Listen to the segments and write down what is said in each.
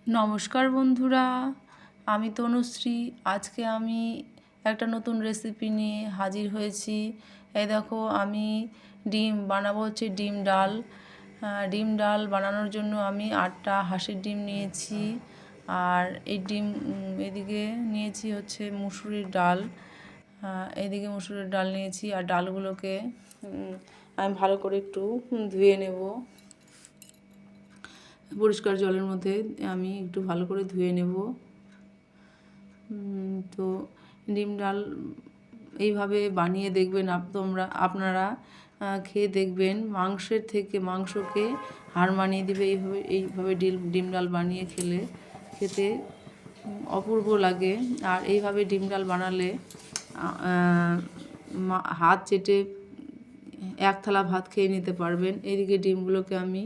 নমস্কার বন্ধুরা, আমি তনুশ্রী। আজকে আমি একটা নতুন রেসিপি নিয়ে হাজির হয়েছি। এই দেখো, আমি ডিম বানাবো, হচ্ছে ডিম ডাল। ডিম ডাল বানানোর জন্য আমি 8টা হাঁসের ডিম নিয়েছি। আর এই ডিম এদিকে নিয়েছি হচ্ছে মুসুরির ডাল। এদিকে মুসুরির ডাল নিয়েছি, আর ডালগুলোকে আমি ভালো করে একটু ধুয়ে নেব। পরিষ্কার জলের মধ্যে আমি একটু ভালো করে ধুয়ে নেব। তো ডিম ডাল এইভাবে বানিয়ে দেখবেন আপনারা খেয়ে দেখবেন। মাংসের থেকে মাংসকে হার মানিয়ে দেবে এইভাবে ডিম ডাল বানিয়ে খেতে অপূর্ব লাগে। আর এইভাবে ডিম ডাল বানালে হাত চেটে এক থালা ভাত খেয়ে নিতে পারবেন। এদিকে ডিমগুলোকে আমি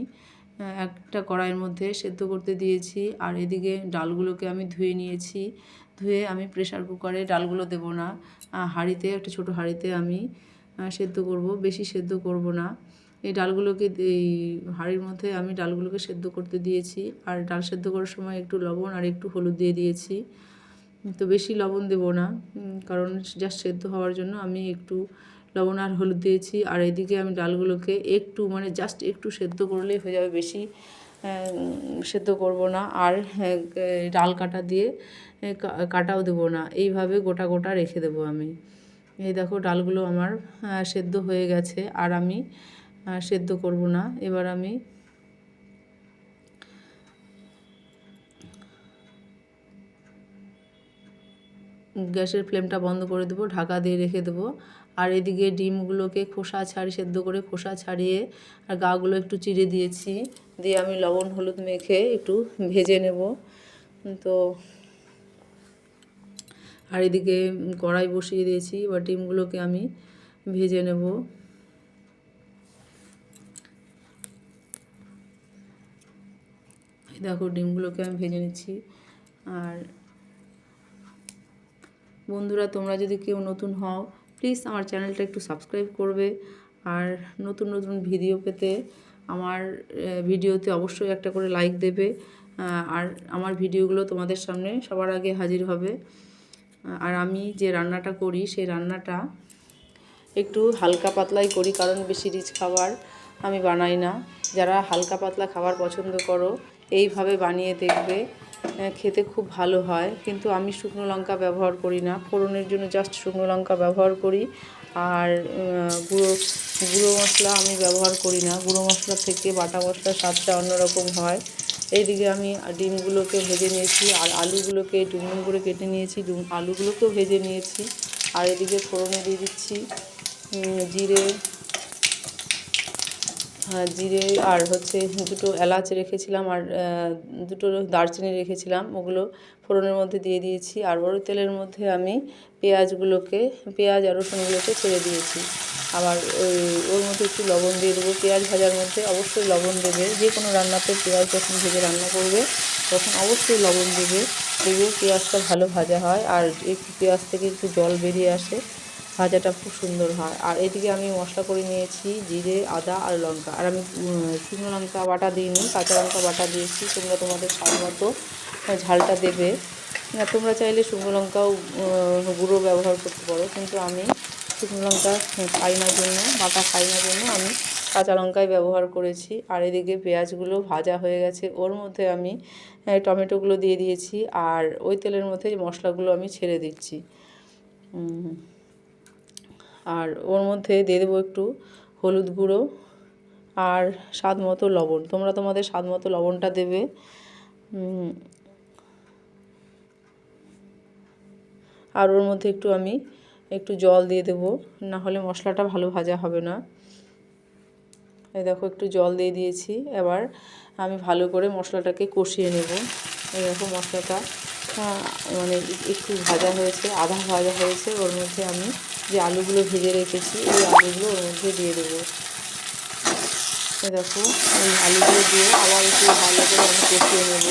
একটা কড়াইয়ের মধ্যে সেদ্ধ করতে দিয়েছি, আর এদিকে ডালগুলোকে আমি ধুয়ে নিয়েছি। ধুয়ে আমি প্রেসার কুকারে ডালগুলো দেব না, হাঁড়িতে, একটা ছোটো হাঁড়িতে আমি সেদ্ধ করব, বেশি সেদ্ধ করব না। এই ডালগুলোকে এই হাঁড়ির মধ্যে আমি ডালগুলোকে সেদ্ধ করতে দিয়েছি। আর ডাল সেদ্ধ করার সময় একটু লবণ আর একটু হলুদ দিয়ে দিয়েছি। তো বেশি লবণ দেব না, কারণ জাস্ট সেদ্ধ হওয়ার জন্য আমি একটু লবণ আর হলুদ দিয়েছি। আর এদিকে আমি ডালগুলোকে একটু জাস্ট একটু সেদ্ধ করলেই হয়ে যাবে, বেশি সেদ্ধ করব না। আর ডাল কাটা দিয়ে কাটাও দেবো না, এইভাবে গোটা গোটা রেখে দেবো আমি। এই দেখো, ডালগুলো আমার সেদ্ধ হয়ে গেছে, আর আমি সেদ্ধ করব না। এবার আমি গ্যাসের ফ্লেমটা বন্ধ করে দেবো, ঢাকা দিয়ে রেখে দেবো। আর এদিকে ডিমগুলোকে সেদ্ধ করে খোসা ছাড়িয়ে আর গাগুলো একটু চিড়ে দিয়েছি, দিয়ে আমি লবণ হলুদ মেখে একটু ভেজে নেব। তো আর এদিকে কড়াই বসিয়ে দিয়েছি, এবার ডিমগুলোকে আমি ভেজে নেব। দেখো, ডিমগুলোকে আমি ভেজে নিচ্ছি। আর বন্ধুরা, তোমরা যদি কেউ নতুন হও, প্লিজ আমার চ্যানেলটা একটু সাবস্ক্রাইব করবে। আর নতুন নতুন ভিডিও পেতে আমার ভিডিওতে অবশ্যই একটা করে লাইক দেবে। আর আমার ভিডিওগুলো তোমাদের সামনে সবার আগে হাজির হবে। আর আমি যে রান্নাটা করি, সেই রান্নাটা একটু হালকা পাতলাই করি, কারণ বেশি রিচ খাবার আমি বানাই না। যারা হালকা পাতলা খাবার পছন্দ করো, এইভাবে বানিয়ে দেখবে, খেতে খুব ভালো হয়। কিন্তু আমি শুকনো লঙ্কা ব্যবহার করি না, ফোড়নের জন্য জাস্ট শুকনো লঙ্কা ব্যবহার করি। আর গুঁড়ো মশলা আমি ব্যবহার করি না। গুঁড়ো মশলা থেকে বাটা মশলার স্বাদটা অন্যরকম হয়। এইদিকে আমি ডিমগুলোকে ভেজে নিয়েছি, আর আলুগুলোকে ডুমডুম করে কেটে নিয়েছি, আলুগুলোকেও ভেজে নিয়েছি। আর এদিকে ফোড়নে দিয়ে দিচ্ছি জিরে জিরে আর হচ্ছে দুটো এলাচ রেখেছিলাম, আর দুটো দারচিনি রেখেছিলাম, ওগুলো ফোড়নের মধ্যে দিয়ে দিয়েছি। আর ওর তেলের মধ্যে আমি পেঁয়াজ আর রসুনগুলোকে ছেড়ে দিয়েছি। আবার ওর মধ্যে একটু লবণ দিয়ে দেবো। পেঁয়াজ ভাজার মধ্যে অবশ্যই লবণ দেবে, যে কোনো রান্নাতে পেঁয়াজ যখন ভেজে রান্না করবে তখন অবশ্যই লবণ দেবে, দেখবে পেঁয়াজটা ভালো ভাজা হয়, আর একটু পেঁয়াজ থেকে একটু জল বেরিয়ে আসে, ভাজাটা খুব সুন্দর হয়। আর এদিকে আমি মশলা করে নিয়েছি জিরে, আদা আর লঙ্কা। আর আমি শুকনো লঙ্কা বাটা দিইনি, কাঁচা লঙ্কা বাটা দিয়েছি। তোমরা তোমাদের স্বাদ মতো ঝালটা দেবে। তোমরা চাইলে শুকনো লঙ্কাও গুঁড়ো ব্যবহার করতে পারো, কিন্তু আমি শুকনো লঙ্কা খাই না জন্য, বাটা খাই না জন্য আমি কাঁচা লঙ্কাই ব্যবহার করেছি। আর এদিকে পেঁয়াজগুলো ভাজা হয়ে গেছে, ওর মধ্যে আমি টমেটোগুলো দিয়ে দিয়েছি, আর ওই তেলের মধ্যে মশলাগুলো আমি ছেড়ে দিচ্ছি। আর ওর মধ্যে দিয়ে দেবো একটু হলুদ গুঁড়ো আর স্বাদ মতো লবণ। তোমরা তোমাদের স্বাদ মতো লবণটা দেবে। আর ওর মধ্যে আমি একটু জল দিয়ে দেবো, না হলে মশলাটা ভালো ভাজা হবে না। এই দেখো, একটু জল দিয়ে দিয়েছি। এবার আমি ভালো করে মশলাটাকে কষিয়ে নেব। এই দেখো, মশলাটা একটু ভাজা হয়েছে, আধা ভাজা হয়েছে। ওর মধ্যে আমি যে আলুগুলো ভেজে রেখেছি, এই আলুগুলো ওর মধ্যে দিয়ে দেবো। এই দেখো, এই আলুগুলো দিয়ে আবার একটু ভালো করে আমি কষিয়ে নেব।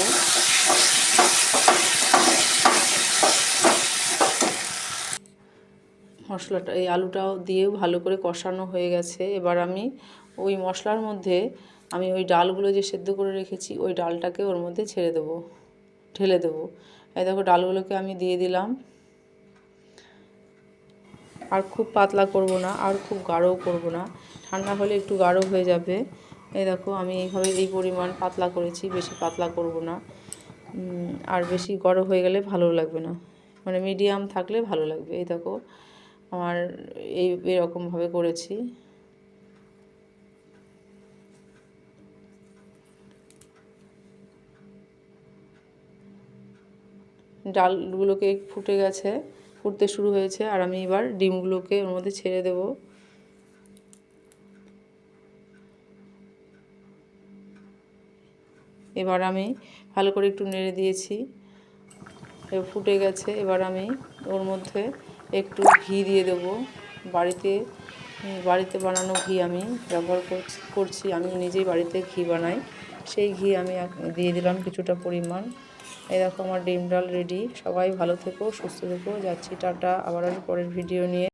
মশলাটা, এই আলুটাও দিয়েও ভালো করে কষানো হয়ে গেছে। এবার আমি ওই মশলার মধ্যে আমি ওই ডালগুলো যে সেদ্ধ করে রেখেছি, ওই ডালটাকে ওর মধ্যে ছেড়ে দেবো। ঢেলে দেবো। এই দেখো ডালগুলোকে আমি দিয়ে দিলাম। আর খুব পাতলা করব না, আর খুব গাঢ়ও করব না, ঠান্ডা হলে একটু গাঢ় হয়ে যাবে। এই দেখো আমি এইভাবে এই পরিমাণ পাতলা করেছি, বেশি পাতলা করব না। আর বেশি গাঢ় হয়ে গেলে ভালো লাগবে না, মানে মিডিয়াম থাকলে ভালো লাগবে। এই দেখো আমার এরকমভাবে করেছি। ডালগুলোকে ফুটে গেছে, ফুটতে শুরু হয়েছে, আর আমি এবার ডিমগুলোকে ওর মধ্যে ছেড়ে দেব। এবার আমি ভালো করে একটু নেড়ে দিয়েছি, এবার ফুটে গেছে। এবার আমি ওর মধ্যে একটু ঘি দিয়ে দেব। বাড়িতে বানানো ঘি আমি ব্যবহার করছি, আমি নিজেই বাড়িতে ঘি বানাই। সেই ঘি আমি দিয়ে দিলাম কিছুটা পরিমাণ। এই দেখো আমার ডিম ডাল রেডি। সবাই ভালো থেকো, সুস্থ থেকো। যাচ্ছি, টাটা। আবার পরের ভিডিও নিয়ে।